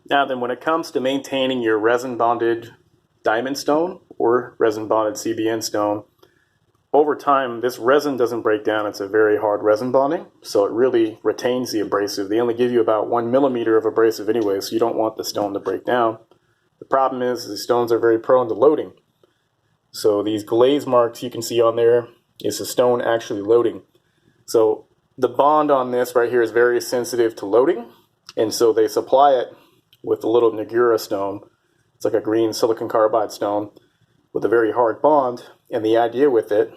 Now then, when it comes to maintaining your resin bonded diamond stone or resin bonded CBN stone, over time this resin doesn't break down. It's a very hard resin bonding, so it really retains the abrasive. They only give you about 1 millimeter of abrasive anyway, so you don't want the stone to break down. The problem is the stones are very prone to loading. So these glaze marks you can see on there is the stone actually loading. So the bond on this right here is very sensitive to loading, and so they supply it with a little Naniwa stone. It's like a green silicon carbide stone with a very hard bond, and the idea with it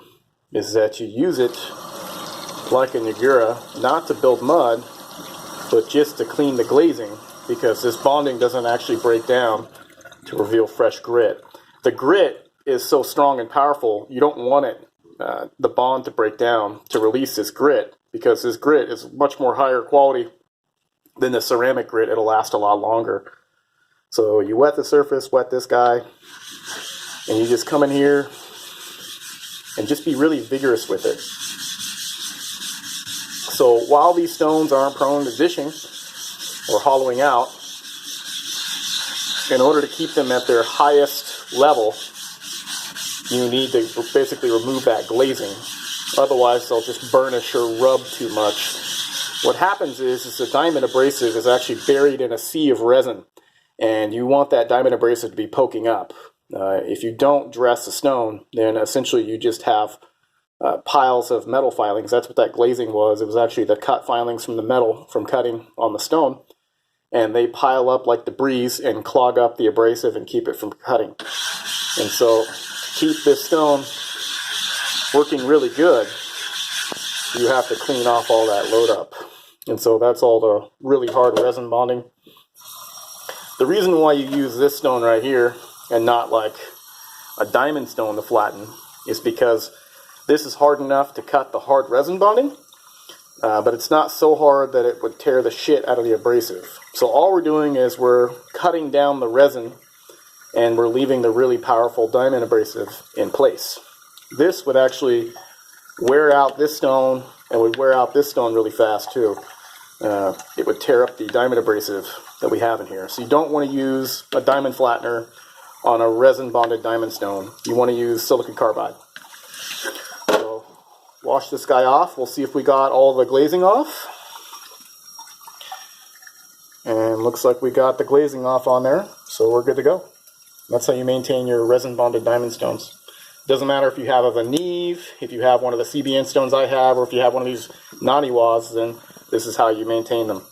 is that you use it like a Naniwa, not to build mud, but just to clean the glazing, because this bonding doesn't actually break down to reveal fresh grit. The grit is so strong and powerful, you don't want it, the bond to break down to release this grit, because this grit is much more higher quality than the ceramic grit. It'll last a lot longer. So you wet the surface, wet this guy, and you just come in here and just be really vigorous with it. So while these stones aren't prone to dishing or hollowing out, in order to keep them at their highest level, you need to basically remove that glazing. Otherwise they'll just burnish or rub too much. What happens is the diamond abrasive is actually buried in a sea of resin, and you want that diamond abrasive to be poking up. If you don't dress the stone, then essentially you just have piles of metal filings. That's what that glazing was. It was actually the cut filings from the metal from cutting on the stone, and they pile up like debris and clog up the abrasive and keep it from cutting. And so to keep this stone working really good, you have to clean off all that load up. And so that's all the really hard resin bonding. The reason why you use this stone right here and not like a diamond stone to flatten is because this is hard enough to cut the hard resin bonding, but it's not so hard that it would tear the shit out of the abrasive. So all we're doing is we're cutting down the resin and we're leaving the really powerful diamond abrasive in place. This would actually wear out this stone and would wear out this stone really fast too. It would tear up the diamond abrasive that we have in here. So you don't want to use a diamond flattener on a resin bonded diamond stone. You want to use silicon carbide. So wash this guy off. We'll see if we got all the glazing off. And looks like we got the glazing off on there, so we're good to go. That's how you maintain your resin bonded diamond stones. Doesn't matter if you have a Naniwa, if you have one of the CBN stones I have, or if you have one of these Naniwas, then this is how you maintain them.